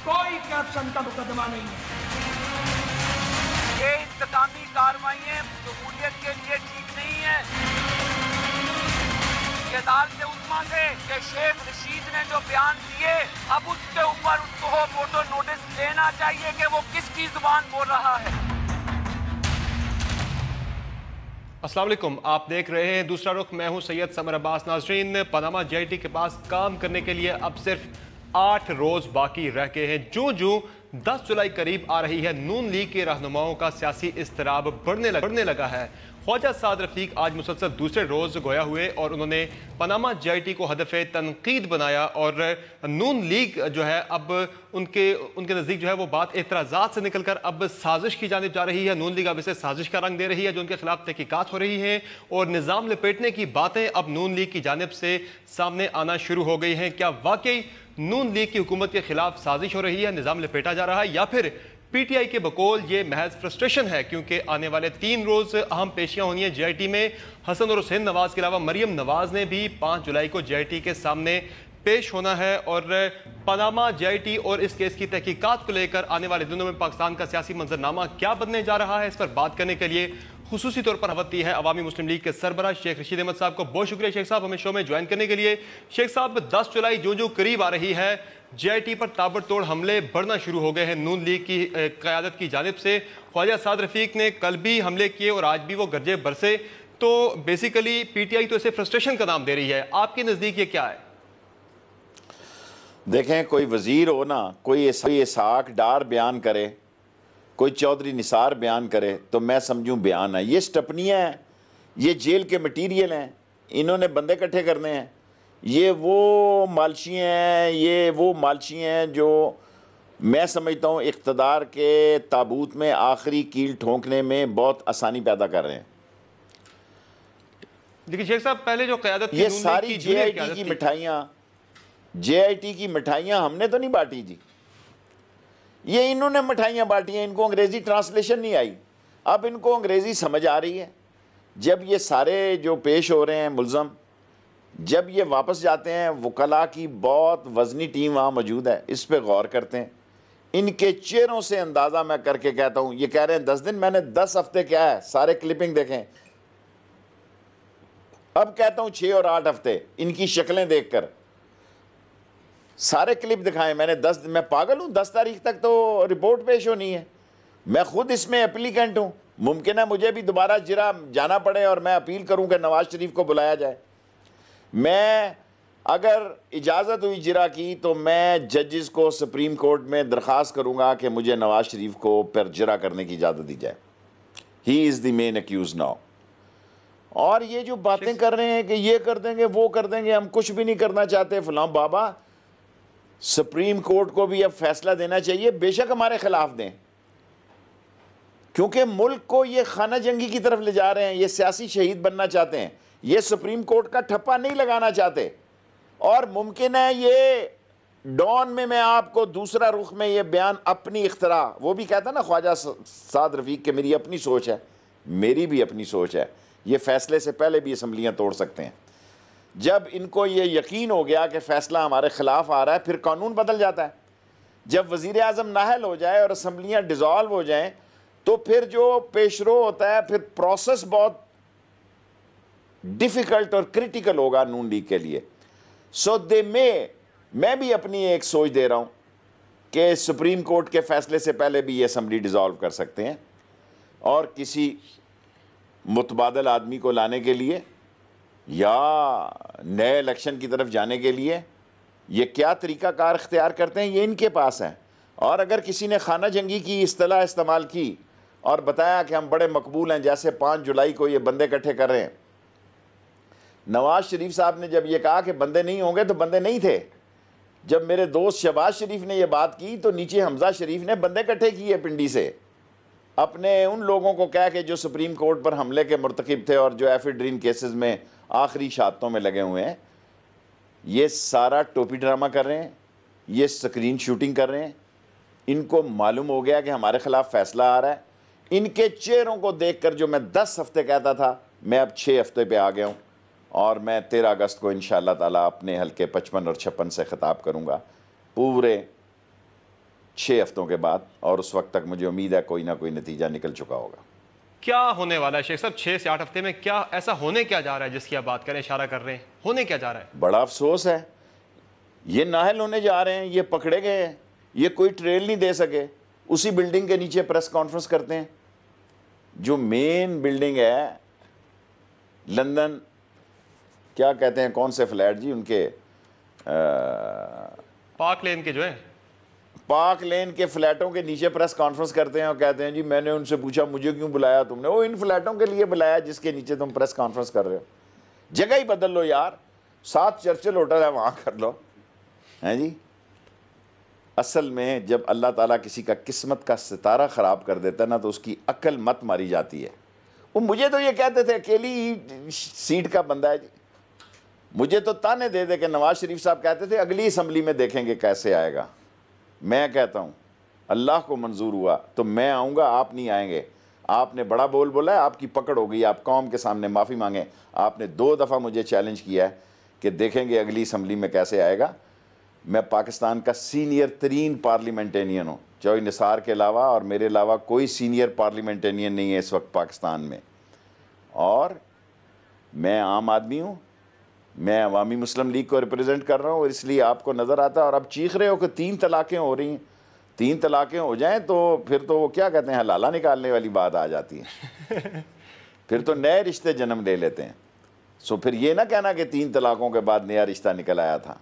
कोई करप्शन का मुकदमा नहीं है। ये इंतकामी कार्रवाइयां जमहूरियत के लिए ठीक नहीं है। ये अदालत उस्मा से कि शेख रशीद ने जो बयान दिए, अब उसके ऊपर उसको फोटो नोटिस लेना चाहिए कि वो किसकी जुबान बोल रहा है। अस्सलाम वालेकुम, आप देख रहे हैं दूसरा रुख। मैं हूं सैयद समर अब्बास। नाजरीन, पनामा जेआईटी के पास काम करने के लिए अब सिर्फ 8 रोज बाकी रह गए हैं। जो 10 जुलाई करीब आ रही है, नून लीग के रहनुमाओं का सियासी इस्तराब बढ़ने लगा है। ख्वाजा साद रफीक आज मुसलसल दूसरे रोज़ गोया हुए और उन्होंने पनामा जेआईटी को हदफ तनकीद बनाया और नून लीग जो है अब उनके नज़दीक जो है वो बात एतराज़ात से निकलकर अब साजिश की जानिब जा रही है। नून लीग अब इसे साजिश का रंग दे रही है, जो उनके खिलाफ तहकीकात हो रही है और निज़ाम लपेटने की बातें अब नून लीग की जानिब से सामने आना शुरू हो गई हैं। क्या वाकई नून लीग की हुकूमत के खिलाफ साजिश हो रही है, निज़ाम लपेटा जा रहा है, या फिर पीटीआई के बकौल ये महज फ्रस्ट्रेशन है? क्योंकि आने वाले 3 रोज अहम पेशियां होनी है जेआईटी में। हसन और हुसैन नवाज के अलावा मरियम नवाज ने भी 5 जुलाई को जेआईटी के सामने पेश होना है और पनामा जेआईटी और इस केस की तहकीकात को लेकर आने वाले दिनों में पाकिस्तान का सियासी मंजरनामा क्या बनने जा रहा है, इस पर बात करने के लिए खुसूसी तौर पर हवती है अवामी मुस्लिम लीग के सरबराह शेख रशीद अहमद साहब को। बहुत शुक्रिया शेख साहब हमें शो में ज्वाइन करने के लिए। शेख साहब, 10 जुलाई जो करीब आ रही है, जेआईटी पर ताबड़तोड़ हमले बढ़ना शुरू हो गए हैं नून लीग की क़यादत की जानिब से। ख्वाजा साद रफीक ने कल भी हमले किए और आज भी वो गरजे बरसे। तो बेसिकली पीटीआई तो इसे फ्रस्ट्रेशन का नाम दे रही है। आपके नज़दीक ये क्या है? देखें, कोई वजीर हो ना, कोई इसाक डार बयान करे, कोई चौधरी निसार बयान करे तो मैं समझूं बयान है। ये स्टपनियाँ हैं, ये जेल के मटीरियल हैं, इन्होंने बंदे इकट्ठे करने हैं। ये वो मालशी हैं, ये वो मालशी हैं जो मैं समझता हूँ इक़्तिदार के ताबूत में आखिरी कील ठोंकने में बहुत आसानी पैदा कर रहे हैं। देखिए शेख साहब, पहले जो क़यादत ये सारी जेआईटी की मिठाइयाँ, जेआईटी की मिठाइयाँ हमने तो नहीं बांटी जी, ये इन्होंने मिठाइयाँ बांटी हैं। इनको अंग्रेज़ी ट्रांसलेशन नहीं आई, अब इनको अंग्रेज़ी समझ आ रही है। जब ये सारे जो पेश हो रहे हैं मुल्ज़म, जब ये वापस जाते हैं, वकला की बहुत वज़नी टीम वहाँ मौजूद है, इस पर गौर करते हैं। इनके चेहरों से अंदाज़ा मैं करके कहता हूँ, ये कह रहे हैं 10 दिन, मैंने 10 हफ्ते क्या है, सारे क्लिपिंग देखें। अब कहता हूँ 6 और 8 हफ्ते, इनकी शक्लें देखकर सारे क्लिप दिखाएं मैंने। 10, मैं पागल हूँ? 10 तारीख तक तो रिपोर्ट पेश होनी है। मैं खुद इसमें एप्लीकेंट हूँ। मुमकिन है मुझे भी दोबारा जिरा जाना पड़े और मैं अपील करूँ कि नवाज शरीफ को बुलाया जाए। मैं अगर इजाज़त हुई जिरा की तो मैं जजेस को सुप्रीम कोर्ट में दरख्वास्त करूँगा कि मुझे नवाज शरीफ को पर जिरा करने की इजाज़त दी जाए। He is the main accused now. और ये जो बातें कर रहे हैं कि ये कर देंगे, वो कर देंगे, हम कुछ भी नहीं करना चाहते फलां बाबा, सुप्रीम कोर्ट को भी अब फैसला देना चाहिए। बेशक हमारे खिलाफ दें, क्योंकि मुल्क को ये खाना जंगी की तरफ ले जा रहे हैं, ये सियासी शहीद बनना चाहते हैं, ये सुप्रीम कोर्ट का ठप्पा नहीं लगाना चाहते। और मुमकिन है ये डॉन में मैं आपको दूसरा रुख में ये बयान अपनी इख्तरा, वो भी कहता ना ख्वाजा साद रफीक के मेरी अपनी सोच है, मेरी भी अपनी सोच है, ये फैसले से पहले भी असम्बलियाँ तोड़ सकते हैं। जब इनको ये यकीन हो गया कि फ़ैसला हमारे ख़िलाफ़ आ रहा है, फिर कानून बदल जाता है। जब वज़ीर आज़म नाहल हो जाए और असम्बलियाँ डिज़ॉल्व हो जाएं, तो फिर जो पेशरो होता है, फिर प्रोसेस बहुत डिफ़िकल्ट और क्रिटिकल होगा नून लीग के लिए। सो दे में मैं भी अपनी एक सोच दे रहा हूँ कि सुप्रीम कोर्ट के फ़ैसले से पहले भी ये असम्बली डिज़ॉल्व कर सकते हैं और किसी मुतबादल आदमी को लाने के लिए या नए इलेक्शन की तरफ जाने के लिए ये क्या तरीक़ाकार इख्तियार करते हैं, ये इनके पास है। और अगर किसी ने खाना जंगी की इस्तिलाह इस्तेमाल की और बताया कि हम बड़े मकबूल हैं, जैसे 5 जुलाई को ये बंदे इकट्ठे कर रहे हैं। नवाज शरीफ साहब ने जब ये कहा कि बंदे नहीं होंगे तो बंदे नहीं थे। जब मेरे दोस्त शहबाज शरीफ ने यह बात की तो नीचे हमजा शरीफ ने बंदे इकट्ठे किए पिंडी से, अपने उन लोगों को कह के जो सुप्रीम कोर्ट पर हमले के मुर्तकिब थे और जो एफिड्रीन केसेस में आखिरी शहादतों में लगे हुए हैं। ये सारा टोपी ड्रामा कर रहे हैं, ये स्क्रीन शूटिंग कर रहे हैं। इनको मालूम हो गया कि हमारे ख़िलाफ़ फ़ैसला आ रहा है। इनके चेहरों को देखकर जो मैं 10 हफ्ते कहता था, मैं अब 6 हफ्ते पे आ गया हूँ। और मैं 13 अगस्त को इंशाअल्लाह ताला अपने हल्के 55 और 56 से ख़िताब करूँगा। पूरे 6 हफ्तों के बाद, और उस वक्त तक मुझे उम्मीद है कोई ना कोई नतीजा निकल चुका होगा। क्या होने वाला है शेख साहब 6 से 8 हफ्ते में? क्या ऐसा होने क्या जा रहा है जिसकी आप बात करें, इशारा कर रहे हैं? होने क्या जा रहा है? बड़ा अफसोस है, ये नाहल होने जा रहे हैं, ये पकड़े गए हैं, ये कोई ट्रेल नहीं दे सके, उसी बिल्डिंग के नीचे प्रेस कॉन्फ्रेंस करते हैं। जो मेन बिल्डिंग है लंदन, क्या कहते हैं, कौन से फ्लैट जी उनके, पार्क लेन के जो है, पार्क लेन के फ्लैटों के नीचे प्रेस कॉन्फ्रेंस करते हैं और कहते हैं जी मैंने उनसे पूछा मुझे क्यों बुलाया तुमने? वो इन फ्लैटों के लिए बुलाया जिसके नीचे तुम प्रेस कॉन्फ्रेंस कर रहे हो। जगह ही बदल लो यार, 7 चर्चिल होटल है वहाँ कर लो, हैं जी। असल में जब अल्लाह ताला किसी का किस्मत का सितारा ख़राब कर देता है ना, तो उसकी अक्ल मत मारी जाती है। वो मुझे तो ये कहते थे अकेली सीट का बंदा है जी, मुझे तो ताने दे दे के नवाज शरीफ साहब कहते थे अगली असम्बली में देखेंगे कैसे आएगा। मैं कहता हूँ अल्लाह को मंजूर हुआ तो मैं आऊँगा, आप नहीं आएंगे। आपने बड़ा बोल बोला है, आपकी पकड़ हो गई, आप कौम के सामने माफ़ी मांगें। आपने 2 दफ़ा मुझे चैलेंज किया है कि देखेंगे अगली असम्बली में कैसे आएगा। मैं पाकिस्तान का सीनियर तरीन पार्लियामेंटेरियन हूँ, चौधरी निसार के अलावा और मेरे अलावा कोई सीनियर पार्लियामेंटेरियन नहीं है इस वक्त पाकिस्तान में। और मैं आम आदमी हूँ, मैं अवामी मुस्लिम लीग को रिप्रेजेंट कर रहा हूँ, और इसलिए आपको नज़र आता है। और अब चीख रहे हो कि 3 तलाक़ें हो रही हैं, 3 तलाक़ें हो जाएं तो फिर तो वो क्या कहते हैं, हलाला निकालने वाली बात आ जाती है। फिर तो नए रिश्ते जन्म ले लेते हैं। सो फिर ये ना कहना कि 3 तलाक़ों के बाद नया रिश्ता निकल आया था।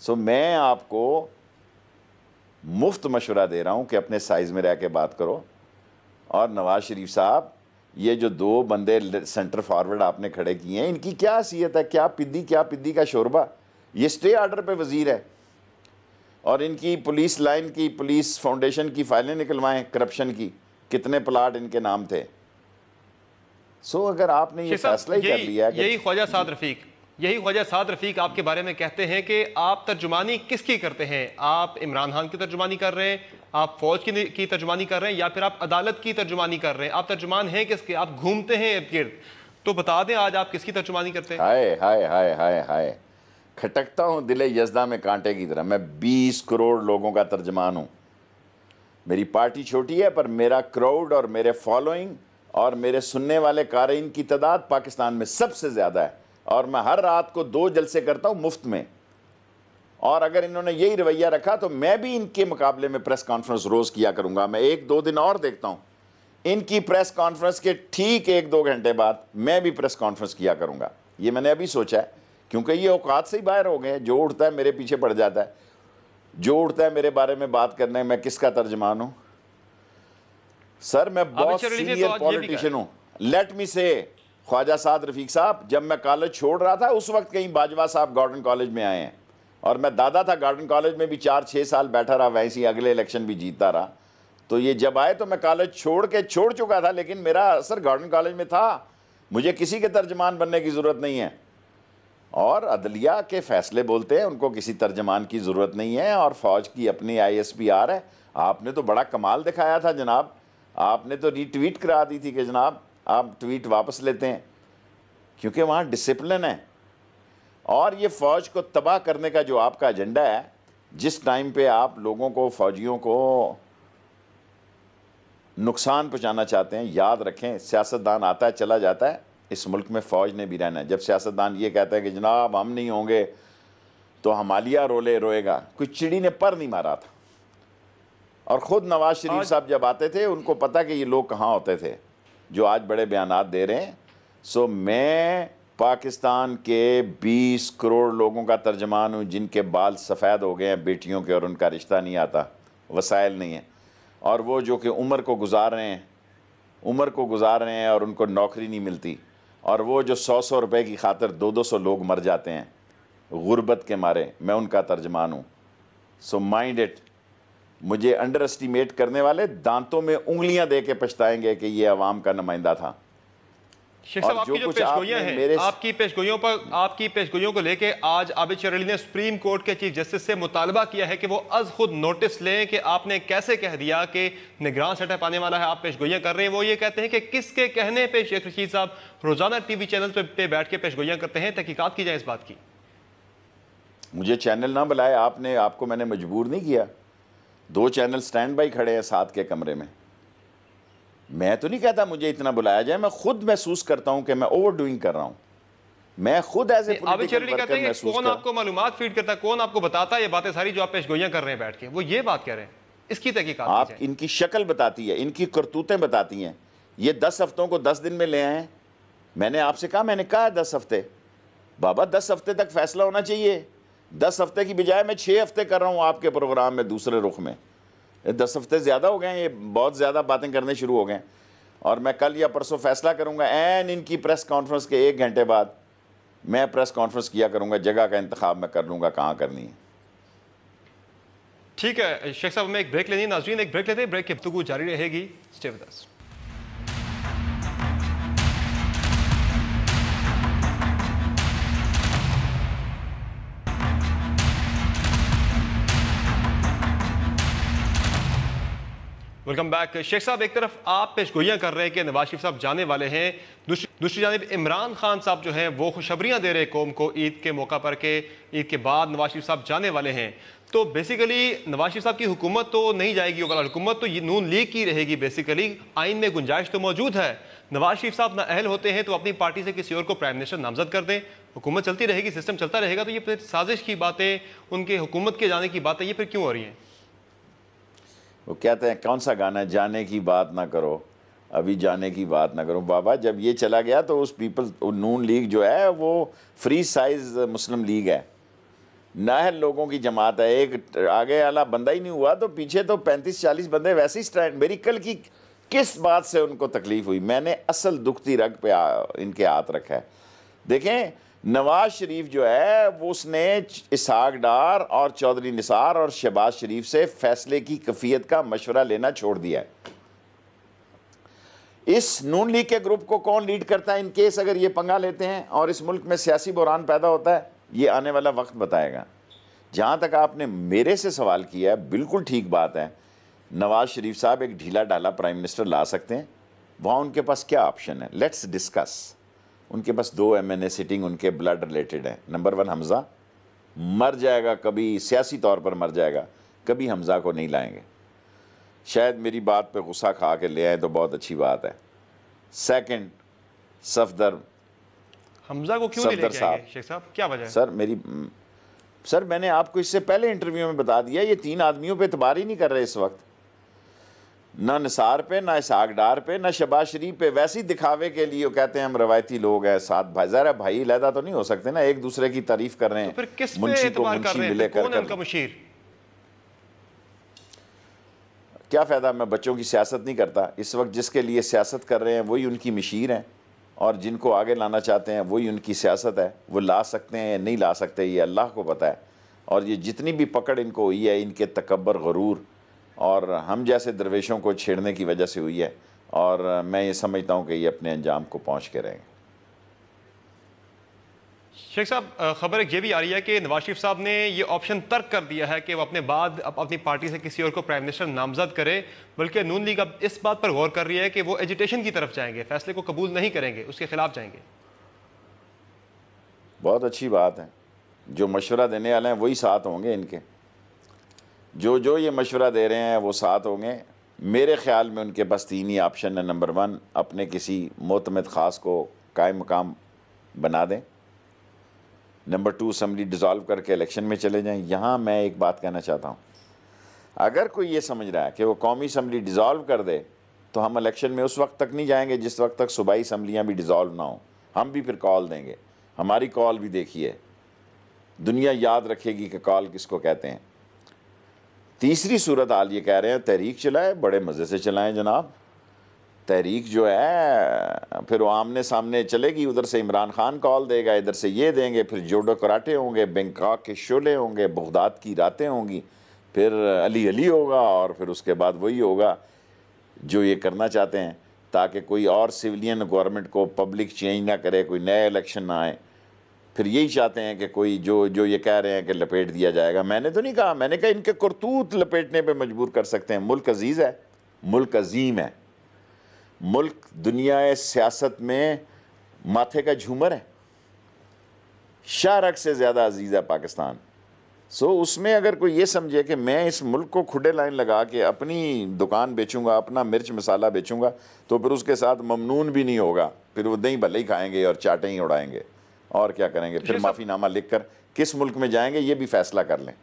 सो मैं आपको मुफ्त मशवरा दे रहा हूँ कि अपने साइज़ में रह के बात करो। और नवाज़ शरीफ साहब, ये जो 2 बंदे सेंटर फॉरवर्ड आपने खड़े किए हैं, इनकी क्या हैसियत है? क्या पिद्दी का शोरबा। ये स्टे ऑर्डर पे वजीर है, और इनकी पुलिस लाइन की, पुलिस फाउंडेशन की फाइलें निकलवाएं करप्शन की, कितने प्लाट इनके नाम थे। सो अगर आपने ये फैसला ही कर लिया, यही ख्वाजा साद रफीक आपके बारे में कहते हैं कि आप तर्जुमानी किसकी करते हैं? आप इमरान खान की तर्जुमानी कर रहे हैं, आप फौज की तर्जुमानी कर रहे हैं, या फिर आप अदालत की तर्जुमानी कर रहे हैं? आप तर्जुमान हैं किसके? आप घूमते हैं इर्द गिर्द, तो बता दें आज आप किसकी तर्जुमानी करते हैं? हाय हाय हाय हाय हाय, खटकता हूँ दिले यज़दा में कांटे की तरह। मैं 20 करोड़ लोगों का तर्जमान हूँ। मेरी पार्टी छोटी है, पर मेरा क्राउड और मेरे फॉलोइंग और मेरे सुनने वाले कारईन की तादाद पाकिस्तान में सबसे ज़्यादा है। और मैं हर रात को 2 जलसे करता हूँ मुफ्त में। और अगर इन्होंने यही रवैया रखा तो मैं भी इनके मुकाबले में प्रेस कॉन्फ्रेंस रोज़ किया करूँगा। मैं 1-2 दिन और देखता हूँ, इनकी प्रेस कॉन्फ्रेंस के ठीक 1-2 घंटे बाद मैं भी प्रेस कॉन्फ्रेंस किया करूँगा। ये मैंने अभी सोचा है, क्योंकि ये औकात से ही बाहर हो गए हैं। जो उठता है मेरे पीछे पड़ जाता है, जो उठता है मेरे बारे में बात करने, मैं किसका तर्जमान हूँ? सर मैं बहुत सीनियर पॉलिटिशियन हूँ। लेट मी से ख्वाजा साद रफीक साहब, जब मैं कॉलेज छोड़ रहा था उस वक्त कहीं बाजवा साहब गार्डन कॉलेज में आए हैं, और मैं दादा था गार्डन कॉलेज में भी 4-6 साल बैठा रहा, वैसे ही अगले इलेक्शन भी जीतता रहा। तो ये जब आए तो मैं कॉलेज छोड़ चुका था, लेकिन मेरा असर गार्डन कॉलेज में था। मुझे किसी के तर्जमान बनने की ज़रूरत नहीं है। और अदलिया के फैसले बोलते हैं, उनको किसी तर्जमान की ज़रूरत नहीं है। और फ़ौज की अपनी ISPR है। आपने तो बड़ा कमाल दिखाया था जनाब, आपने तो रीट्वीट करा दी थी कि जनाब आप ट्वीट वापस लेते हैं, क्योंकि वहाँ डिसिप्लिन है। और ये फ़ौज को तबाह करने का जो आपका एजेंडा है, जिस टाइम पे आप लोगों को, फ़ौजियों को नुकसान पहुँचाना चाहते हैं, याद रखें सियासतदान आता है चला जाता है, इस मुल्क में फ़ौज ने भी रहना है। जब सियासतदान ये कहता है कि जनाब हम नहीं होंगे तो हमालिया रोएगा, कोई चिड़ी ने पर नहीं मारा था। और ख़ुद नवाज शरीफ साहब जब आते थे, उनको पता कि ये लोग कहाँ होते थे जो आज बड़े बयानात दे रहे हैं। सो मैं पाकिस्तान के 20 करोड़ लोगों का तर्जमान हूँ जिनके बाल सफ़ेद हो गए हैं बेटियों के, और उनका रिश्ता नहीं आता, वसाइल नहीं है। और वो जो कि उम्र को गुजार रहे हैं और उनको नौकरी नहीं मिलती। और वो जो 100-100 रुपए की खातिर 200-200 लोग मर जाते हैं गुर्बत के मारे, मैं उनका तर्जमान हूँ। So mind it. मुझे अंडर एस्टिमेट करने वाले दांतों में उंगलियां दे के पछताएंगे कि ये अवाम का नुमाइंदा था। शेख साहब, आपकी जो पेशगोइयां हैं, आपकी पेशगोइयों को लेके आज आबिद शर अली ने सुप्रीम कोर्ट के चीफ जस्टिस से मुतालबा किया है कि वो अज खुद नोटिस लें कि आपने कैसे कह दिया कि निगरान सेटअप आने वाला है, आप पेशगोइयां कर रहे हैं। वो ये कहते हैं कि किसके कहने पे शेख रशीद साहब रोजाना टीवी चैनल पे बैठ के पेशगोइयां करते हैं? तहकीकात की जाए इस बात की। मुझे चैनल ना बुलाए आपने, आपको मैंने मजबूर नहीं किया। 2 चैनल स्टैंड बाई खड़े हैं साथ के कमरे में। मैं तो नहीं कहता मुझे इतना बुलाया जाए, मैं खुद महसूस करता हूं कि मैं ओवर डूइंग कर रहा हूं। मैं खुद एज ए पॉलिटिकल वर्कर महसूस कौन आपको मालूमात फीड करता है, कौन आपको बताता है ये बातें सारी जो आप पेशगोइयां कर रहे हैं बैठ के, वो ये बात कह रहे हैं, इसकी तहकीकात आप इनकी शक्ल बताती है, इनकी करतूतें बताती हैं। ये 10 हफ्तों को 10 दिन में ले आए। मैंने आपसे कहा, मैंने कहा 10 हफ्ते, बाबा 10 हफ्ते तक फैसला होना चाहिए। 10 हफ्ते की बजाय मैं 6 हफ्ते कर रहा हूं आपके प्रोग्राम में दूसरे रुख में। 10 हफ्ते ज़्यादा हो गए, ये बहुत ज़्यादा बातें करने शुरू हो गए। और मैं कल या परसों फैसला करूंगा, एन इनकी प्रेस कॉन्फ्रेंस के 1 घंटे बाद मैं प्रेस कॉन्फ्रेंस किया करूंगा, जगह का इंतखाब मैं कर लूंगा कहाँ करनी है। ठीक है शेख साहब, हमें एक ब्रेक लेनी है। नाज़रीन एक ब्रेक लेते हैं, ब्रेक की गुफ्तगू जारी रहेगी। Stay with us. Welcome back. Sheikh साहब, एक तरफ आप पेशगोइयां कर रहे हैं कि नवाज शरीफ साहब जाने वाले हैं, दूसरी जानिब इमरान खान साहब जो हैं वो खुशखबरियां दे रहे हैं कौम को ईद के मौका पर के ईद के बाद नवाज शरीफ साहब जाने वाले हैं। तो बेसिकली नवाज शरीफ साहब की हुकूमत तो नहीं जाएगी, हुकूमत तो ये नून लीग की रहेगी। बेसिकली आइन में गुंजाइश तो मौजूद है, नवाज शरीफ साहब नाअहल होते हैं तो अपनी पार्टी से किसी और को प्राइम मिनिस्टर नामजद कर दें, हुकूमत चलती रहेगी, सिस्टम चलता रहेगा। तो ये फिर साजिश की बातें, उनके हुकूमत के जाने की बातें, ये फिर क्यों हो रही हैं? वो कहते हैं कौन सा गाना, जाने की बात ना करो, अभी जाने की बात ना करो। बाबा जब ये चला गया तो उस नून लीग जो है वो फ्री साइज मुस्लिम लीग है, नाहल लोगों की जमात है। एक आगे वाला बंदा ही नहीं हुआ तो पीछे तो 35-40 बंदे वैसे ही स्टैंड। मेरी कल की किस बात से उनको तकलीफ हुई, मैंने असल दुखती रग पे इनके हाथ रखा है। देखें नवाज शरीफ जो है वो उसने इसहाक डार और चौधरी निसार और शहबाज शरीफ से फैसले की कफियत का मशवरा लेना छोड़ दिया है। इस नून लीग के ग्रुप को कौन लीड करता है, इन केस अगर ये पंगा लेते हैं और इस मुल्क में सियासी बहरान पैदा होता है, ये आने वाला वक्त बताएगा। जहाँ तक आपने मेरे से सवाल किया है, बिल्कुल ठीक बात है, नवाज शरीफ साहब एक ढीला ढाला प्राइम मिनिस्टर ला सकते हैं। वहाँ उनके पास क्या ऑप्शन है, लेट्स डिस्कस। उनके पास 2 MNA सिटिंग उनके ब्लड रिलेटेड है। नंबर 1 हमज़ा मर जाएगा, कभी सियासी तौर पर मर जाएगा, कभी हमज़ा को नहीं लाएंगे। शायद मेरी बात पे गुस्सा खा के ले आए तो बहुत अच्छी बात है। सेकंड सफदर, हमज़ा को क्यों नहीं लेके आएंगे शेख साहब, क्या वजह है? सर मैंने आपको इससे पहले इंटरव्यू में बता दिया, ये 3 आदमियों पे एतबार ही नहीं कर रहे इस वक्त, ना निसार पे, ना इसहाक डार पे, ना शहबाज शरीफ पे। वैसे ही दिखावे के लिए वो कहते हैं हम रवायती लोग हैं, साथ भाई, ज़रा भाई लहदा तो नहीं हो सकते ना, एक दूसरे की तारीफ कर रहे हैं। तो फिर किस पे एतबार कर रहे हैं, कौन है उनका मुशीर? क्या फ़ायदा, मैं बच्चों की सियासत नहीं करता इस वक्त। जिसके लिए सियासत कर रहे हैं वही उनकी मशीर हैं, और जिनको आगे लाना चाहते हैं वही उनकी सियासत है। वो ला सकते हैं या नहीं ला सकते ये अल्लाह को पता है। और ये जितनी भी पकड़ इनको हुई है, इनके तकब्बर, गरूर और हम जैसे दरवेशों को छेड़ने की वजह से हुई है। और मैं ये समझता हूँ कि ये अपने अंजाम को पहुँच के रहेंगे। शेख साहब, खबर ये भी आ रही है कि नवाज शरीफ साहब ने ये ऑप्शन तर्क कर दिया है कि वो अपने बाद अपनी पार्टी से किसी और को प्राइम मिनिस्टर नामजद करे, बल्कि नून लीग अब इस बात पर गौर कर रही है कि वो एजिटेशन की तरफ जाएंगे, फैसले को कबूल नहीं करेंगे, उसके खिलाफ जाएंगे। बहुत अच्छी बात है, जो मशवरा देने वाले हैं वही साथ होंगे इनके, जो ये मशवरा दे रहे हैं वो साथ होंगे। मेरे ख्याल में उनके पास 3 ही ऑप्शन है। नंबर 1 अपने किसी मोतमद ख़ास को कायम मकाम बना दें। नंबर 2 असम्बली डिज़ोल्व करके इलेक्शन में चले जाएं। यहाँ मैं एक बात कहना चाहता हूँ, अगर कोई ये समझ रहा है कि वो कौमी असम्बली डिज़ोल्व कर दे तो हम इलेक्शन में उस वक्त तक नहीं जाएंगे जिस वक्त तक सूबाई असम्बलियाँ भी डिज़ोल्व ना हो। हम भी फिर कॉल देंगे, हमारी कॉल भी देखिए, दुनिया याद रखेगी कि कॉल किसको कहते हैं। तीसरी सूरत हाल ये कह रहे हैं तहरीक चलाए, बड़े मज़े से चलाएं जनाब। तहरीक जो है फिर वो आमने सामने चलेगी, उधर से इमरान खान कॉल देगा, इधर से ये देंगे, फिर जोडो कराटे होंगे, बैंकॉक के शोले होंगे, बगदाद की रातें होंगी, फिर अली अली होगा, और फिर उसके बाद वही होगा जो ये करना चाहते हैं, ताकि कोई और सिविलियन गवर्नमेंट को पब्लिक चेंज ना करे, कोई नया इलेक्शन ना आए। फिर यही चाहते हैं कि कोई जो ये कह रहे हैं कि लपेट दिया जाएगा। मैंने तो नहीं कहा, मैंने कहा इनके करतूत लपेटने पे मजबूर कर सकते हैं। मुल्क अजीज़ है, मुल्क अजीम है, मुल्क दुनिया सियासत में माथे का झूमर है। शारक से ज़्यादा अजीज़ है पाकिस्तान। सो उसमें अगर कोई ये समझे कि मैं इस मुल्क को खुडे लाइन लगा के अपनी दुकान बेचूंगा, अपना मिर्च मसाला बेचूंगा, तो फिर उसके साथ ममनून भी नहीं होगा, फिर वो दही भले ही खाएंगे और चाटें ही उड़ाएंगे और क्या करेंगे, फिर माफ़ीनामा लिख कर किस मुल्क में जाएंगे ये भी फैसला कर लें।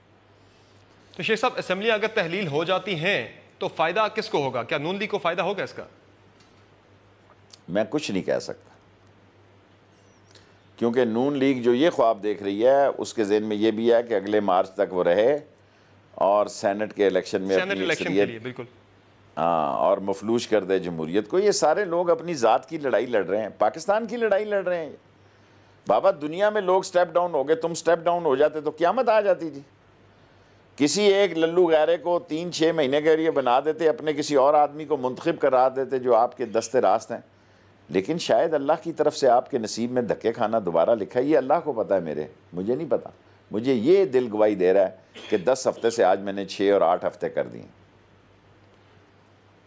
तो शेख साहब, असेंबली अगर तहलील हो जाती हैं तो फ़ायदा किसको होगा? क्या नून लीग को फ़ायदा होगा इसका? मैं कुछ नहीं कह सकता, क्योंकि नून लीग जो ये ख्वाब देख रही है उसके जहन में ये भी है कि अगले मार्च तक वो रहे और सेनेट के इलेक्शन में अपनी अक्सरियत, बिल्कुल, हाँ, और मफलूज कर दे जमहूरियत को। ये सारे लोग अपनी ज़ात की लड़ाई लड़ रहे हैं, पाकिस्तान की लड़ाई लड़ रहे हैं। बाबा, दुनिया में लोग स्टेप डाउन हो गए, तुम स्टेप डाउन हो जाते तो क़यामत आ जाती थी। किसी एक लल्लू गैरे को 3-6 महीने के लिए बना देते, अपने किसी और आदमी को मुंतखब करा देते जो आपके दस्ते रास्त हैं। लेकिन शायद अल्लाह की तरफ से आपके नसीब में धक्के खाना दोबारा लिखा है, ये अल्लाह को पता है, मुझे नहीं पता। मुझे ये दिल गवाही दे रहा है कि 10 हफ्ते से आज मैंने 6 और 8 हफ्ते कर दिए।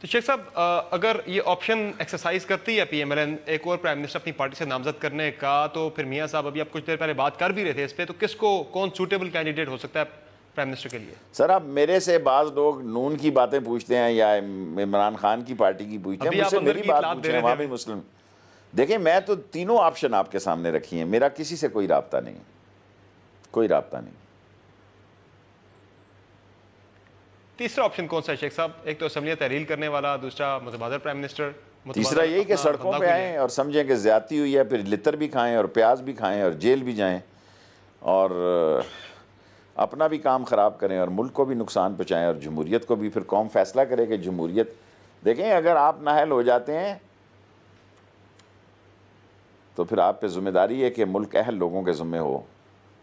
तो शेख साहब, अगर ये ऑप्शन एक्सरसाइज करती है PMLN एक और प्राइम मिनिस्टर अपनी पार्टी से नामजद करने का, तो फिर मियाँ साहब अभी आप कुछ देर पहले बात कर भी रहे थे इस पर, तो किसको, कौन सूटेबल कैंडिडेट हो सकता है प्राइम मिनिस्टर के लिए? सर, आप मेरे से बाज़ लोग नून की बातें पूछते हैं या इमरान खान की पार्टी की पूछते हैं, मुझसे मेरी बात पूछते हैं, वहाँ भी मुस्लिम। देखिए, मैं तो तीनों ऑप्शन आपके सामने रखी हैं, मेरा किसी से कोई राब्ता नहीं, कोई राब्ता नहीं। तीसरा ऑप्शन कौन सा है शेख साहब? एक तो असेंबली तहरील करने वाला, दूसरा मुतबादल प्राइम मिनिस्टर, तीसरा यही कि सड़कों पे आएँ और समझें कि ज्यादती हुई है, फिर लितर भी खाएं और प्याज भी खाएं और जेल भी जाएं और अपना भी काम ख़राब करें और मुल्क को भी नुकसान पहुँचाएं और जमहूरियत को भी। फिर कौम फैसला करे कि जमहूरियत, देखें, अगर आप नाअहल हो जाते हैं तो फिर आप पे ज़िम्मेदारी है कि मुल्क अहल लोगों के ज़िम्मे हो,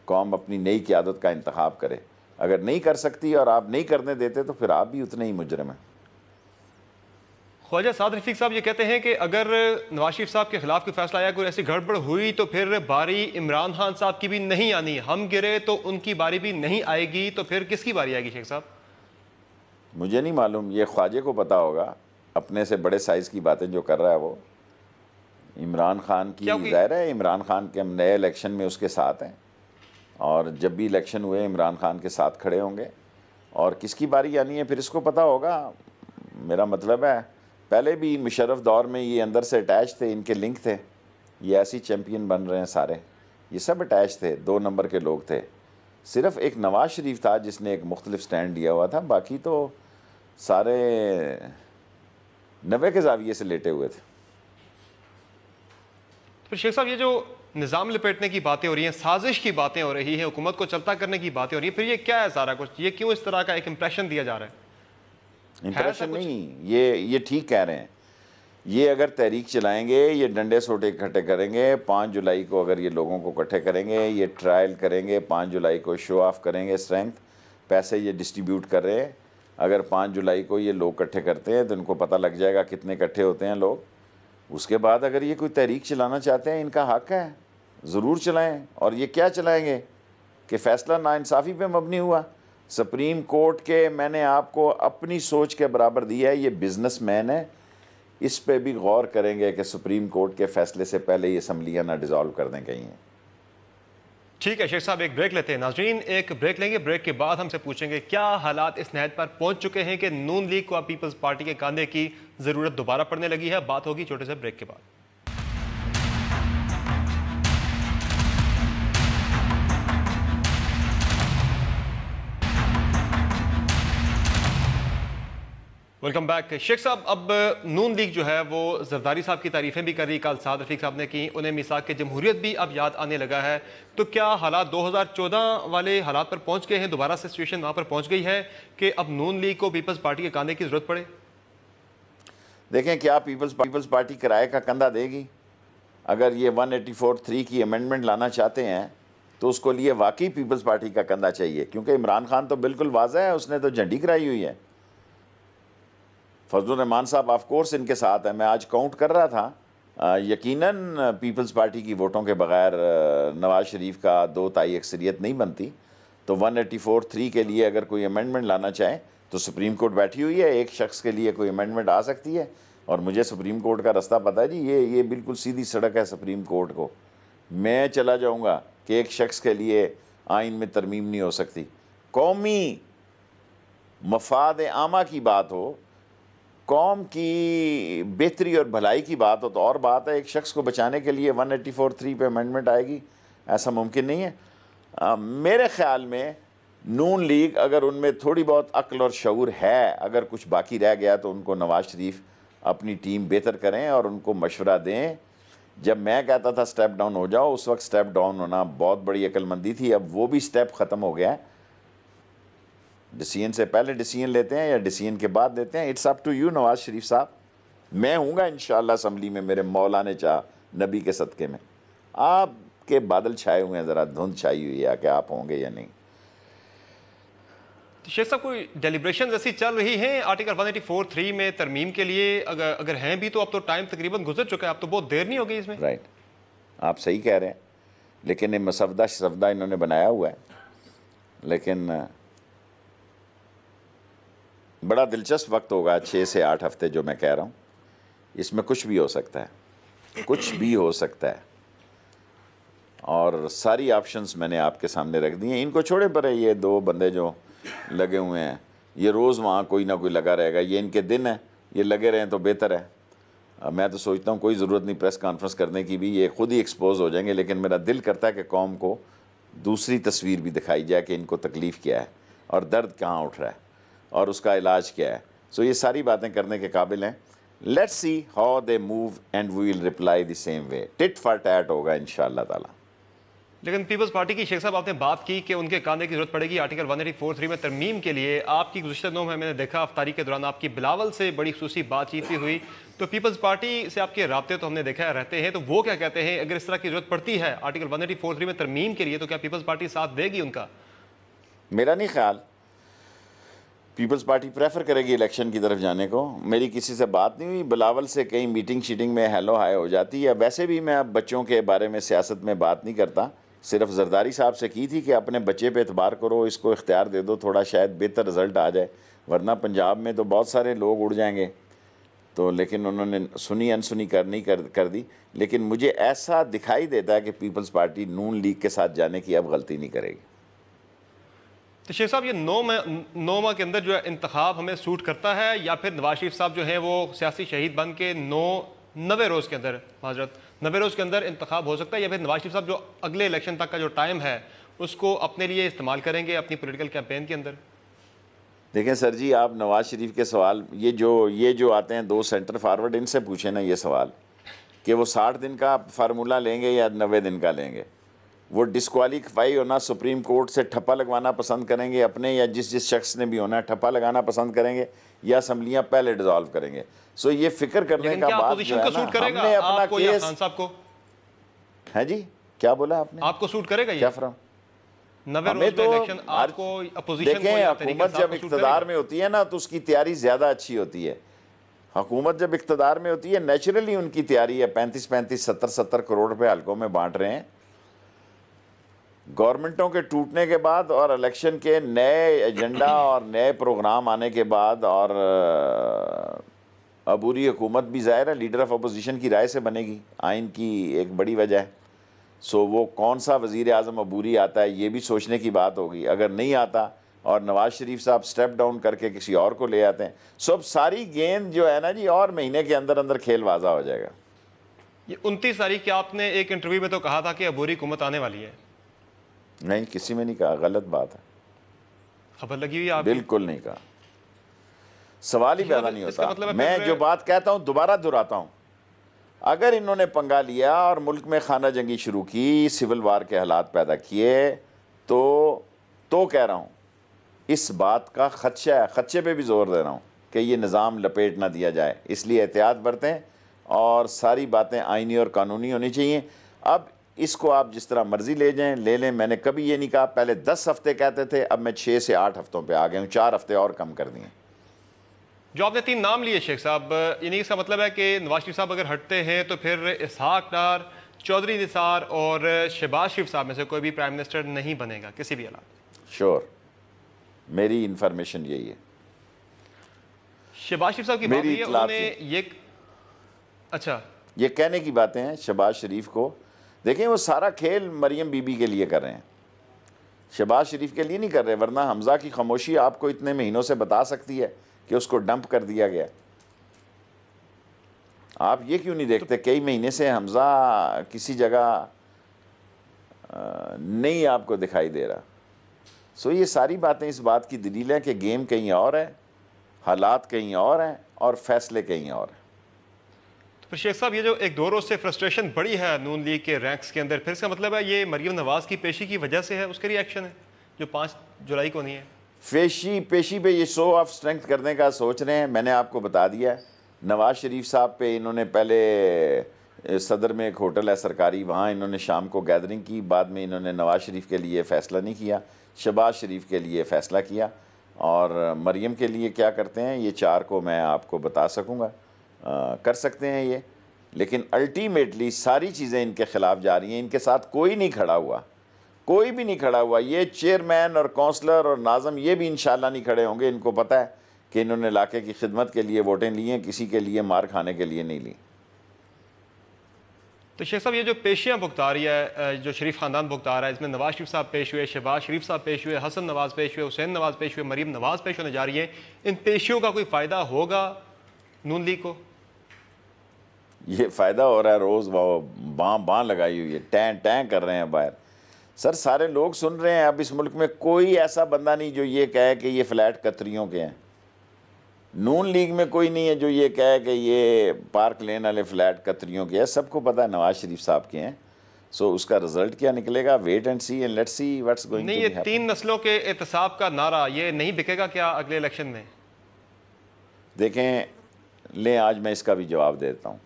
कौम अपनी नई क़यादत का इंतखाब करे। अगर नहीं कर सकती और आप नहीं करने देते तो फिर आप भी उतने ही मुजरिम हैं। ख्वाजा साद रफीक साहब ये कहते हैं कि अगर नवाज शरीफ साहब के खिलाफ कोई फैसला आया, कोई ऐसी गड़बड़ हुई, तो फिर बारी इमरान खान साहब की भी नहीं आनी, हम गिरे तो उनकी बारी भी नहीं आएगी, तो फिर किसकी बारी आएगी शेख साहब? मुझे नहीं मालूम, ये ख्वाजे को पता होगा। अपने से बड़े साइज़ की बातें जो कर रहा है वो इमरान खान की, ज़ाहिर है इमरान खान के हम नए इलेक्शन में उसके साथ हैं और जब भी इलेक्शन हुए इमरान खान के साथ खड़े होंगे और किसकी बारी आनी है फिर इसको पता होगा। मेरा मतलब है, पहले भी मुशर्रफ दौर में ये अंदर से अटैच थे, इनके लिंक थे, ये ऐसी चैम्पियन बन रहे हैं सारे, ये सब अटैच थे, 2 नंबर के लोग थे। सिर्फ एक नवाज शरीफ था जिसने एक मुख्तलिफ स्टैंड लिया हुआ था, बाकी तो सारे 90 के जाविये से लेटे हुए थे। तो शेख साहब, ये जो निज़ाम लपेटने की बातें हो रही हैं, साजिश की बातें हो रही हैं, हुकूमत को चलता करने की बातें हो रही हैं, फिर ये क्या है सारा कुछ? ये क्यों इस तरह का एक इंप्रेशन दिया जा रहा है? इंप्रेशन नहीं, ये ठीक कह रहे हैं। ये अगर तहरीक चलाएंगे, ये डंडे सोटे इकट्ठे करेंगे, 5 जुलाई को अगर ये लोगों को इकट्ठे करेंगे, ये ट्रायल करेंगे, 5 जुलाई को शो ऑफ करेंगे स्ट्रेंथ, पैसे ये डिस्ट्रीब्यूट कर रहे हैं। अगर 5 जुलाई को ये लोग इकट्ठे करते हैं तो इनको पता लग जाएगा कितने इकट्ठे होते हैं लोग। उसके बाद अगर ये कोई तहरीक चलाना चाहते हैं, इनका हक है, ज़रूर चलाएं। और ये क्या चलाएंगे कि फ़ैसला नाइंसाफ़ी पे मबनी हुआ। सुप्रीम कोर्ट के मैंने आपको अपनी सोच के बराबर दिया है, ये बिजनेसमैन है, इस पे भी गौर करेंगे कि सुप्रीम कोर्ट के फ़ैसले से पहले ये असम्बलियाँ ना डिज़ोल्व कर दें कहीं। ठीक है शेख साहब, एक ब्रेक लेते हैं। नाजरीन, एक ब्रेक लेंगे, ब्रेक के बाद हमसे पूछेंगे क्या हालात इस नहज पर पहुंच चुके हैं कि नून लीग को अब पीपल्स पार्टी के कंधे की ज़रूरत दोबारा पड़ने लगी है। बात होगी छोटे से ब्रेक के बाद। Welcome back. शेख साहब, अब नून लीग जो है वो जरदारी साहब की तारीफ़ें भी कर रही, कल साद रफीक साहब ने की, उन्हें मिसाक के जमहूरियत भी अब याद आने लगा है। तो क्या हालात 2014 वाले हालात पर पहुंच गए हैं, दोबारा से सिचुएशन वहाँ पर पहुंच गई है कि अब नून लीग को पीपल्स पार्टी के कंधे की ज़रूरत पड़े? देखें, क्या पीपल्स पार्टी किराए का कंधा देगी? अगर ये 184(3) की अमेंडमेंट लाना चाहते हैं तो उसको लिए वाकई पीपल्स पार्टी का कंधा चाहिए, क्योंकि इमरान खान तो बिल्कुल वाज़ेह है, उसने तो झंडी कराई हुई है। फजलुर रहमान साहब ऑफ कोर्स इनके साथ है। मैं आज काउंट कर रहा था, यकीनन पीपल्स पार्टी की वोटों के बगैर नवाज शरीफ का 2 तिहाई अक्सरियत नहीं बनती। तो 184(3) के लिए अगर कोई अमेंडमेंट लाना चाहे तो सुप्रीम कोर्ट बैठी हुई है, एक शख्स के लिए कोई अमेंडमेंट आ सकती है। और मुझे सुप्रीम कोर्ट का रास्ता पता है जी, ये बिल्कुल सीधी सड़क है सुप्रीम कोर्ट को। मैं चला जाऊँगा कि एक शख्स के लिए आइन में तरमीम नहीं हो सकती। कौमी मफाद आमा की बात हो, कौम की बेहतरी और भलाई की बात हो तो और बात है। एक शख्स को बचाने के लिए 184(3) पे अमेंडमेंट आएगी, ऐसा मुमकिन नहीं है। मेरे ख्याल में नून लीग, अगर उनमें थोड़ी बहुत अक्ल और शऊर है, अगर कुछ बाकी रह गया तो उनको नवाज शरीफ अपनी टीम बेहतर करें और उनको मशवरा दें। जब मैं कहता था स्टेप डाउन हो जाओ, उस वक्त स्टेप डाउन होना बहुत बड़ी अक्लमंदी थी। अब वो भी स्टेप ख़त्म हो गया है। डिसीजन से पहले डिसीजन लेते हैं या डिसीजन के बाद लेते हैं, it's up to you Nawaz Sharif साहब। मैं हूँगा इंशाअल्लाह असम्बली में, मेरे मौला ने चाह नबी के सदक़े में। आपके बादल छाए हुए हैं, ज़रा धुंध छाई हुई है कि आप होंगे या नहीं। शेख साहब, कोई डेलिब्रेशन ऐसी चल रही हैं आर्टिकल 184(3) में तरमीम के लिए? अगर हैं भी तो अब तो टाइम तकरीबन गुजर चुका है, अब तो बहुत देर नहीं हो गई इसमें। राइट, आप सही कह रहे हैं, लेकिन ये मसवदा शसवदा इन्होंने बनाया हुआ है। लेकिन बड़ा दिलचस्प वक्त होगा 6 से 8 हफ्ते जो मैं कह रहा हूँ। इसमें कुछ भी हो सकता है, कुछ भी हो सकता है। और सारी ऑप्शंस मैंने आपके सामने रख दी हैं। इनको छोड़े पर ये दो बंदे जो लगे हुए हैं, ये रोज़ वहाँ कोई ना कोई लगा रहेगा। ये इनके दिन है, ये लगे रहें तो बेहतर है। मैं तो सोचता हूँ कोई ज़रूरत नहीं प्रेस कॉन्फ्रेंस करने की भी, ये खुद ही एक्सपोज हो जाएंगे। लेकिन मेरा दिल करता है कि कौम को दूसरी तस्वीर भी दिखाई जाए कि इनको तकलीफ़ क्या है और दर्द कहाँ उठ रहा है और उसका इलाज क्या है। सो ये सारी बातें करने के काबिल हैं। Let's see how they move and we will reply the same way. Tit for tat होगा इंशाअल्लाह ताला। लेकिन पीपल्स पार्टी की शेख साहब आपने बात की कि उनके कांधे की जरूरत पड़ेगी आर्टिकल 184(3) में तरमीम के लिए। आपकी गुज़िश्ता दिनों में मैंने देखा अफ्तारी के दौरान आपकी बिलावल से बड़ी खुसूसी बातचीत भी हुई, तो पीपल्स पार्टी से आपके राब्ते तो हमने देखा रहते हैं, तो वो क्या कहते हैं अगर इस तरह की जरूरत पड़ती है आर्टिकल 184(3) में तरमीम के लिए, तो क्या पीपल्स पार्टी साथ देगी उनका? मेरा नहीं ख्याल पीपल्स पार्टी प्रेफर करेगी इलेक्शन की तरफ जाने को। मेरी किसी से बात नहीं हुई, बिलावल से कहीं मीटिंग शीटिंग में हेलो हाय हो जाती है। वैसे भी मैं अब बच्चों के बारे में सियासत में बात नहीं करता, सिर्फ जरदारी साहब से की थी कि अपने बच्चे पे एतबार करो, इसको इख्तियार दे दो, थोड़ा शायद बेहतर रिज़ल्ट आ जाए, वरना पंजाब में तो बहुत सारे लोग उड़ जाएंगे। तो लेकिन उन्होंने सुनी अनसुनी कर दी। लेकिन मुझे ऐसा दिखाई देता है कि पीपल्स पार्टी नून लीग के साथ जाने की अब गलती नहीं करेगी। तो शेख साहब, ये 9 माह के अंदर जो है इंतखाब हमें सूट करता है, या फिर नवाज शरीफ साहब जो है वो सियासी शहीद बन के 90 रोज़ के अंदर, माजरत 90 रोज़ के अंदर इंतखाब हो सकता है, या फिर नवाज शरीफ साहब जो अगले इलेक्शन तक का जो टाइम है उसको अपने लिए इस्तेमाल करेंगे अपनी पॉलिटिकल कैंपेन के अंदर? देखें सर जी, आप नवाज शरीफ के सवाल ये जो आते हैं दो सेंटर फॉरवर्ड, इनसे पूछे ना ये सवाल कि वो 60 दिन का फार्मूला लेंगे या 90 दिन का लेंगे। वो डिस्क्वालीफाई होना सुप्रीम कोर्ट से ठप्पा लगवाना पसंद करेंगे अपने, या जिस शख्स ने भी होना है ठप्पा लगाना पसंद करेंगे, या असम्बलियाँ पहले डिजॉल्व करेंगे। सो ये फिक्र करने का बात जो है ना, हमने अपना केस आपको है जी, क्या बोला आपने? आपको सूट करेगा ये? क्या फरम? हमें तो आपको अपोजिशन देखें, हुकूमत जब इख्तिदार में होती है ना तो उसकी तैयारी ज़्यादा अच्छी होती है। हुकूमत जब इख्तिदार में होती है नेचुरली उनकी तैयारी है। 35-35, 70-70 करोड़ रुपए हल्कों में बांट रहे हैं। गवर्नमेंटों के टूटने के बाद और इलेक्शन के नए एजेंडा और नए प्रोग्राम आने के बाद, और अबूरी हुकूमत भी ज़ाहिर है लीडर ऑफ अपोजिशन की राय से बनेगी, आइन की एक बड़ी वजह है। सो वो कौन सा वज़ीर आज़म अबूरी आता है ये भी सोचने की बात होगी। अगर नहीं आता और नवाज शरीफ साहब स्टेप डाउन करके किसी और को ले आते हैं, सो अब सारी गेंद जो है ना जी, और महीने के अंदर अंदर खेल वाजा हो जाएगा। ये 29 तारीख के आपने एक इंटरव्यू में तो कहा था कि अबूरी हुकूमत आने वाली है। नहीं, किसी में नहीं कहा, गलत बात है, खबर लगी हुई है आपको? बिल्कुल नहीं कहा, सवाल ही पैदा नहीं होता। मैं जो बात कहता हूं दोबारा दोहराता हूं, अगर इन्होंने पंगा लिया और मुल्क में खाना जंगी शुरू की, सिविल वार के हालात पैदा किए, तो कह रहा हूं इस बात का खदशा है, खदशे पे भी जोर दे रहा हूं कि ये निज़ाम लपेट ना दिया जाए। इसलिए एहतियात बरतें और सारी बातें आइनी और कानूनी होनी चाहिए। अब इसको आप जिस तरह मर्जी ले जाएं, ले लें। मैंने कभी ये नहीं कहा, पहले 10 हफ्ते कहते थे, अब मैं 6 से 8 हफ्तों पे आ गया हूँ, 4 हफ्ते और कम कर दिए। जो आपने 3 नाम लिए शेख साहब, यानी इसका मतलब है कि नवाज शरीफ साहब अगर हटते हैं तो फिर इसहाक डार, चौधरी निसार और शहबाज शरीफ साहब में से कोई भी प्राइम मिनिस्टर नहीं बनेगा किसी भी हालात? श्योर, मेरी इंफॉर्मेशन यही है। शहबाज शरीफ साहब की बात है, उन्होंने ये अच्छा ये कहने की बातें हैं शहबाज शरीफ को। देखें, वो सारा खेल मरियम बीबी के लिए कर रहे हैं। शहबाज शरीफ के लिए नहीं कर रहे, वरना हमजा की खामोशी आपको इतने महीनों से बता सकती है कि उसको डंप कर दिया गया। आप ये क्यों नहीं देखते कई महीने से हमजा किसी जगह नहीं आपको दिखाई दे रहा। सो ये सारी बातें इस बात की दलील है कि गेम कहीं और है, हालात कहीं और हैं और फैसले कहीं और हैं। तो शेख साहब, ये जो एक 2 रोज से फ्रस्ट्रेशन बढ़ी है नून लीग के रैंक्स के अंदर, फिर इसका मतलब है ये मरियम नवाज की पेशी की वजह से है, उसके रिएक्शन है जो 5 जुलाई को नहीं है? पेशी पे ये शो ऑफ स्ट्रेंथ करने का सोच रहे हैं। मैंने आपको बता दिया है, नवाज शरीफ साहब पे इन्होंने पहले सदर में एक होटल है सरकारी, वहाँ इन्होंने शाम को गैदरिंग की, बाद में इन्होंने नवाज शरीफ के लिए फ़ैसला नहीं किया, शहबाज शरीफ के लिए फ़ैसला किया। और मरियम के लिए क्या करते हैं ये 4 को मैं आपको बता सकूँगा, कर सकते हैं ये। लेकिन अल्टीमेटली सारी चीज़ें इनके ख़िलाफ़ जा रही हैं, इनके साथ कोई नहीं खड़ा हुआ, कोई भी नहीं खड़ा हुआ। ये चेयरमैन और काउंसलर और नाज़म ये भी इंशाल्लाह नहीं खड़े होंगे। इनको पता है कि इन्होंने इलाके की खिदमत के लिए वोटें ली हैं, किसी के लिए मार खाने के लिए नहीं ली। तो शेख साहब, ये जो पेशियाँ भुगता रही है, जो शरीफ ख़ानदान भुगता रहा है, इसमें नवाज शरीफ साहब पेश हुए, शहबाज शरीफ साहब पेश हुए, हसन नवाज पेश हुए, हुसैन नवाज पेश हुए, मरीम नवाज पेश होने जा रही है, इन पेशियों का कोई फ़ायदा होगा नून लीग को? ये फ़ायदा हो रहा है, रोज़ बाँ लगाई हुई है, टैं टैं कर रहे हैं बाहर। सर सारे लोग सुन रहे हैं। अब इस मुल्क में कोई ऐसा बंदा नहीं जो ये कहे कि ये फ्लैट कतरियों के हैं। नून लीग में कोई नहीं है जो ये कहे कि ये पार्क लेन वाले फ्लैट कतरियों के हैं। सबको पता है नवाज शरीफ साहब के हैं। सो उसका रिजल्ट क्या निकलेगा, wait and see and let's see what's going to नहीं, ये 3 नस्लों के एहतसाब का नारा ये नहीं बिकेगा क्या अगले इलेक्शन में? देखें, ले आज मैं इसका भी जवाब देता हूँ।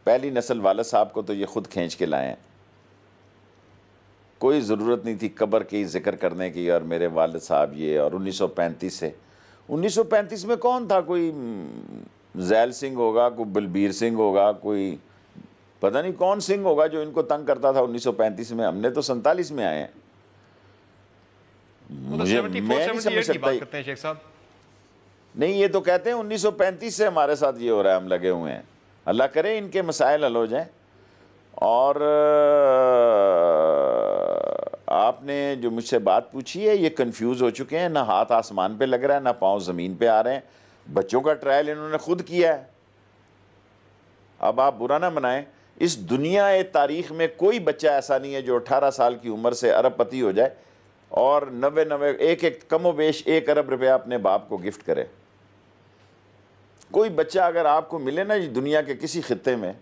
पहली नस्ल वालिद साहब को तो ये खुद खींच के लाए हैं, कोई ज़रूरत नहीं थी कब्र की जिक्र करने की और मेरे वालिद साहब ये। और 1935 से 1935 में कौन था? कोई जैल सिंह होगा, कोई बलबीर सिंह होगा, कोई पता नहीं कौन सिंह होगा जो इनको तंग करता था 1935 में। हमने तो 47 में आए हैं। मुझे मैं नहीं समझ सकता शेख साहब। नहीं, ये तो कहते हैं 1935 से हमारे साथ ये हो रहा है, हम लगे हुए हैं। अल्लाह करे इनके मसाइल हल हो जाएं। और आपने जो मुझसे बात पूछी है, ये कंफ्यूज हो चुके हैं, ना हाथ आसमान पे लग रहा है ना पाँव ज़मीन पे आ रहे हैं। बच्चों का ट्रायल इन्होंने खुद किया है। अब आप बुरा ना मनाएं, इस दुनिया तारीख़ में कोई बच्चा ऐसा नहीं है जो 18 साल की उम्र से अरबपति हो जाए और 90 कमो बेश 1 अरब रुपया अपने बाप को गिफ्ट करे। कोई बच्चा अगर आपको मिले ना दुनिया के किसी खित्ते में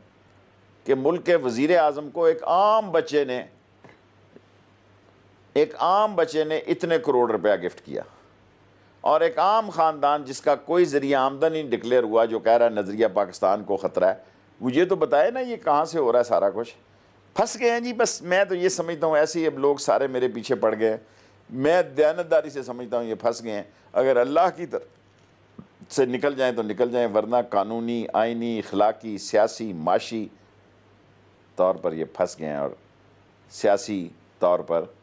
कि मुल्क के वज़ीर आज़म को एक आम बच्चे ने इतने करोड़ रुपया गिफ्ट किया, और एक आम ख़ानदान जिसका कोई ज़रिया आमदनी डिक्लेयर हुआ जो कह रहा है नज़रिया पाकिस्तान को ख़तरा है, मुझे तो बताए ना ये कहाँ से हो रहा है सारा कुछ। फंस गए हैं जी बस। मैं तो ये समझता हूँ ऐसे ही अब लोग सारे मेरे पीछे पड़ गए। मैं दयानतदारी से समझता हूँ ये फंस गए हैं। अगर अल्लाह की तरफ से निकल जाएँ तो निकल जाएँ, वरना कानूनी, आइनी, अखलाकी, सियासी, माशी तौर पर ये फंस गए हैं। और सियासी तौर पर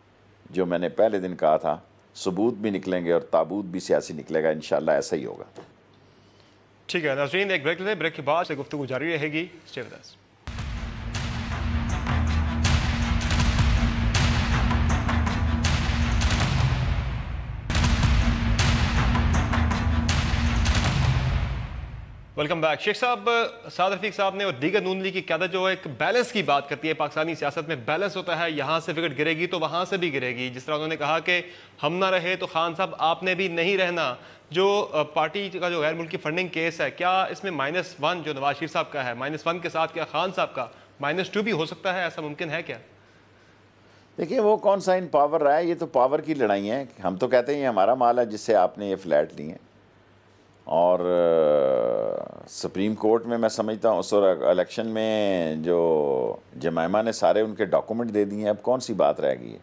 जो मैंने पहले दिन कहा था, सबूत भी निकलेंगे और ताबूत भी सियासी निकलेगा। इंशाल्लाह ऐसा ही होगा। ठीक है नाज़रीन, एक ब्रेक लेते हैं। ब्रेक के बाद से गुफ्तगू जारी रहेगी। Stay with us. Welcome back. Sheikh Sahab, Saad Rafiq साहब ने और दीगर नून लीग की क़यादत जो एक बैलेंस की बात करती है, पाकिस्तानी सियासत में बैलेंस होता है, यहाँ से विकेट गिरेगी तो वहाँ से भी गिरेगी। जिस तरह उन्होंने कहा कि हम ना रहे तो खान साहब आपने भी नहीं रहना। जो पार्टी का जो गैर मुल्की फंडिंग केस है, क्या इसमें -1 जो नवाज शरीफ साहब का है, -1 के साथ क्या खान साहब का -2 भी हो सकता है? ऐसा मुमकिन है क्या? देखिए, वो कौन सा इन पावर रहा है, ये तो पावर की लड़ाई है। हम तो कहते हैं ये हमारा माल है जिससे आपने ये फ्लैट लिए हैं। और सुप्रीम कोर्ट में मैं समझता हूँ उस इलेक्शन में जो जमाइमा ने सारे उनके डॉक्यूमेंट दे दिए हैं। अब कौन सी बात रह गई है?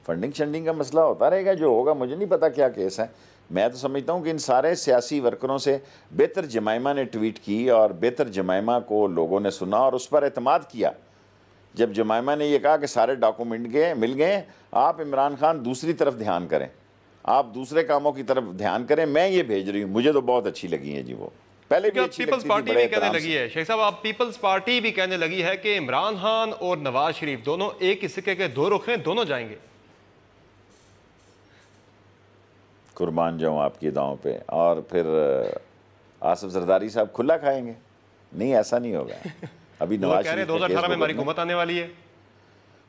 फंडिंग शंडिंग का मसला होता रहेगा, जो होगा मुझे नहीं पता क्या केस है। मैं तो समझता हूँ कि इन सारे सियासी वर्करों से बेहतर जमाइमा ने ट्वीट की और बेहतर जमाइमा को लोगों ने सुना और उस पर एतमाद किया। जब जमाइमा ने यह कहा कि सारे डॉक्यूमेंट मिल गए, आप इमरान खान दूसरी तरफ ध्यान करें, आप दूसरे कामों की तरफ ध्यान करें, मैं ये भेज रही हूँ। मुझे तो बहुत अच्छी लगी है जी। वो पहले भी अच्छी पीपल्स पार्टी भी कहने लगी है शेख साहब, आप पीपल्स पार्टी भी कहने लगी है कि इमरान खान और नवाज शरीफ दोनों एक ही सिक्के के 2 रुख हैं, दोनों जाएंगे। कुर्बान जाऊँ आपकी दावों पे। और फिर आसिफ जरदारी साहब खुला खाएंगे? नहीं, ऐसा नहीं होगा। अभी नवाज शरीफ 2018 में हमारी हुकूमत आने वाली है।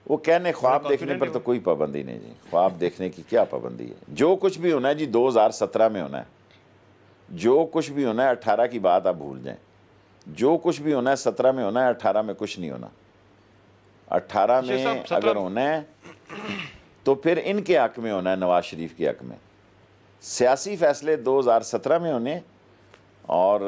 वो कहने ख्वाब देखने पर तो कोई पाबंदी नहीं जी, ख्वाब देखने की क्या पाबंदी है। जो कुछ भी होना है जी 2017 में होना है। जो कुछ भी होना है 18 की बात आप भूल जाएं। जो कुछ भी होना है 17 में होना है, 18 में कुछ नहीं होना। 18 में अगर होना है तो फिर इनके हक में होना है, नवाज शरीफ के हक में। सियासी फैसले 2017 में होने। और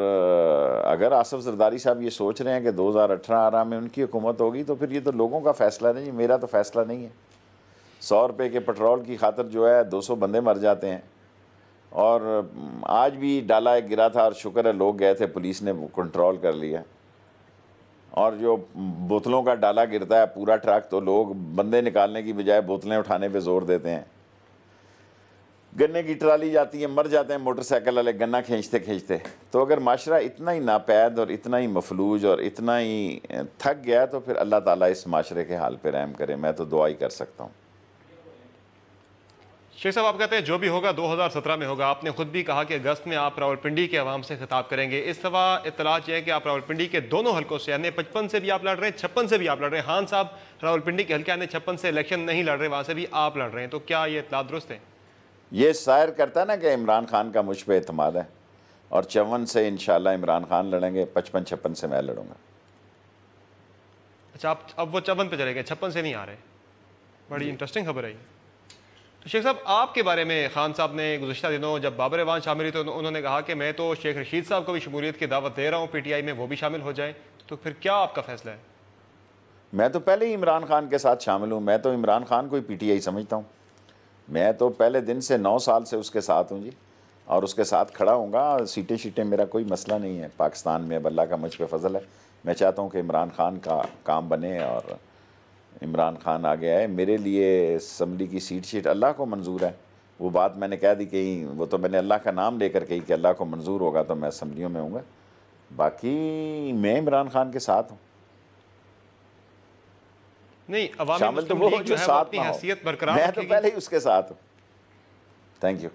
अगर आसिफ जरदारी साहब ये सोच रहे हैं कि 2018 में उनकी हुकूमत होगी तो फिर ये तो लोगों का फैसला नहीं, मेरा तो फैसला नहीं है। 100 रुपये के पेट्रोल की खातिर जो है 200 बंदे मर जाते हैं। और आज भी डाला एक गिरा था और शुक्र है लोग गए थे, पुलिस ने कंट्रोल कर लिया। और जो बोतलों का डाला गिरता है पूरा ट्रक, तो लोग बंदे निकालने की बजाय बोतलें उठाने पे जोर देते हैं। गन्ने की ट्राली जाती है, मर जाते हैं मोटरसाइकिल वाले गन्ना खींचते खींचते। तो अगर माशरा इतना ही नापैद और इतना ही मफलूज और इतना ही थक गया तो फिर अल्लाह ताला इस माशरे के हाल पे रहम करे। मैं तो दुआ ही कर सकता हूँ। शेख साहब, आप कहते हैं जो भी होगा 2017 में होगा। आपने खुद भी कहा कि अगस्त में आप रावलपिंडी के अवाम से खिताब करेंगे। इस दफ़ा इत्तलात यह है कि आप रावलपिंडी के दोनों हलकों से, यानी 55 से भी आप लड़ रहे हैं, 56 से भी आप लड़ रहे हैं। खान साहब रावलपिंडी के हल्के यानी 56 से इलेक्शन नहीं लड़ रहे, वहाँ से भी आप लड़ रहे हैं। तो क्या ये इत्तलात दुरुस्त है? ये शायर करता है ना कि इमरान खान का मुझ पर एतमाद है। और 54 से इंशाल्लाह इमरान खान लड़ेंगे, 55-56 से मैं लड़ूंगा। अच्छा, आप अब वो 54 पे चले गए, 56 से नहीं आ रहे। बड़ी इंटरेस्टिंग खबर है ये। तो शेख साहब, आपके बारे में खान साहब ने गुज़श्ता दिनों जब बाबर ऐवान शामिल हुई तो उन्होंने कहा कि मैं तो शेख रशीद साहब को भी शमूलियत की दावत दे रहा हूँ PTI में, वो भी शामिल हो जाए। तो फिर क्या आपका फैसला है? मैं तो पहले ही इमरान खान के साथ शामिल हूँ। मैं तो इमरान खान को ही PTI समझता हूँ। मैं तो पहले दिन से 9 साल से उसके साथ हूँ जी, और उसके साथ खड़ा हूँगा। सीटें शीटें मेरा कोई मसला नहीं है पाकिस्तान में। अब अल्लाह का मुझ पर फजल है। मैं चाहता हूँ कि इमरान खान का काम बने और इमरान खान आ गया है। मेरे लिए असम्बली की सीट शीट अल्लाह को मंजूर है। वो बात मैंने कह दी कहीं, वो तो मैंने अल्लाह का नाम लेकर कही कि अल्लाह को मंजूर होगा तो मैं असम्बलियों में हूँगा। बाकी मैं इमरान खान के साथ हूँ। नहीं, शामिल तो वो जो साथ में हैसियत बरकरार, मैं तो पहले ही उसके साथ हूँ। Thank you.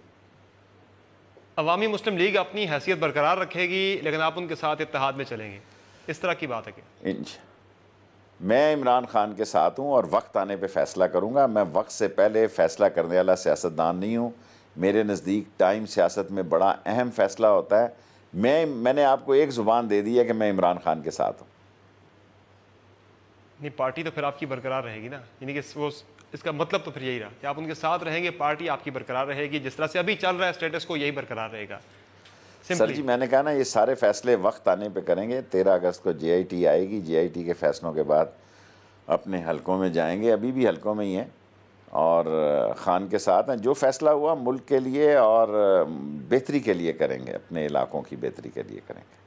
Awami Muslim league अपनी हैसियत बरकरार रखेगी, लेकिन आप उनके साथ इत्तेहाद में चलेंगे, इस तरह की बात है कि मैं इमरान खान के साथ हूँ और वक्त आने पे फैसला करूँगा। मैं वक्त से पहले फैसला करने वाला सियासतदान नहीं हूँ। मेरे नज़दीक टाइम सियासत में बड़ा अहम फैसला होता है। मैंने आपको एक ज़ुबान दे दी है कि मैं इमरान खान के साथ हूँ। नहीं, पार्टी तो फिर आपकी बरकरार रहेगी ना, यानी कि वो इसका मतलब तो फिर यही रहा कि आप उनके साथ रहेंगे, पार्टी आपकी बरकरार रहेगी। जिस तरह से अभी चल रहा है स्टेटस को, यही बरकरार रहेगा। सर जी, मैंने कहा ना ये सारे फैसले वक्त आने पे करेंगे। 13 अगस्त को JIT आएगी। JIT के फैसलों के बाद अपने हलकों में जाएंगे। अभी भी हलकों में ही हैं और खान के साथ हैं। जो फैसला हुआ मुल्क के लिए और बेहतरी के लिए करेंगे, अपने इलाकों की बेहतरी के लिए करेंगे।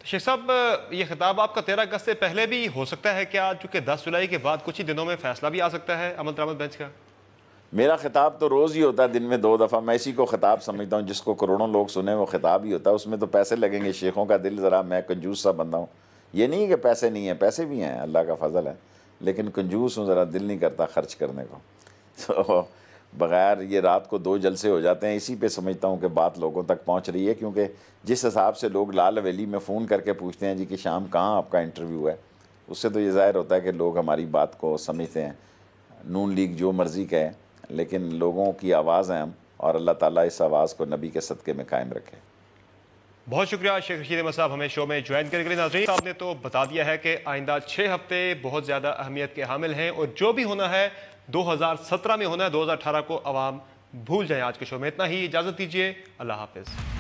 शेख साहब, ये खिताब आपका 13 अगस्त से पहले भी हो सकता है क्या? चूँकि 10 जुलाई के बाद कुछ ही दिनों में फैसला भी आ सकता है अमल दरामद बेंच का। मेरा खिताब तो रोज़ ही होता है, दिन में 2 दफ़ा। मैं इसी को खिताब समझता हूँ। जिसको करोड़ों लोग सुने वो खिताब ही होता है। उसमें तो पैसे लगेंगे। शेखों का दिल ज़रा, मैं कंजूस सा बंदा हूँ। ये नहीं कि पैसे नहीं है, पैसे भी हैं, अल्लाह का फजल है, लेकिन कंजूस हूँ, ज़रा दिल नहीं करता खर्च करने को। तो बग़ैर ये रात को 2 जलसे हो जाते हैं। इसी पे समझता हूँ कि बात लोगों तक पहुँच रही है, क्योंकि जिस हिसाब से लोग लाल हवेली में फ़ोन करके पूछते हैं जी कि शाम कहाँ आपका इंटरव्यू है, उससे तो ये ज़ाहिर होता है कि लोग हमारी बात को समझते हैं। नून लीग जो मर्ज़ी कहे, लेकिन लोगों की आवाज़ है हम, और अल्लाह ताला इस आवाज़ को नबी के सदक़े में कायम रखे। बहुत शुक्रिया शेख रशीद अहमद साहब हमें शो में ज्वाइन करने के लिए। नाज़रीन, साहब ने तो बता दिया है कि आइंदा 6 हफ्ते बहुत ज़्यादा अहमियत के हामिल हैं और जो भी होना है 2017 में होना है, 2018 को अवाम भूल जाए। आज के शो में इतना ही, इजाज़त दीजिए, अल्लाह हाफ़िज़।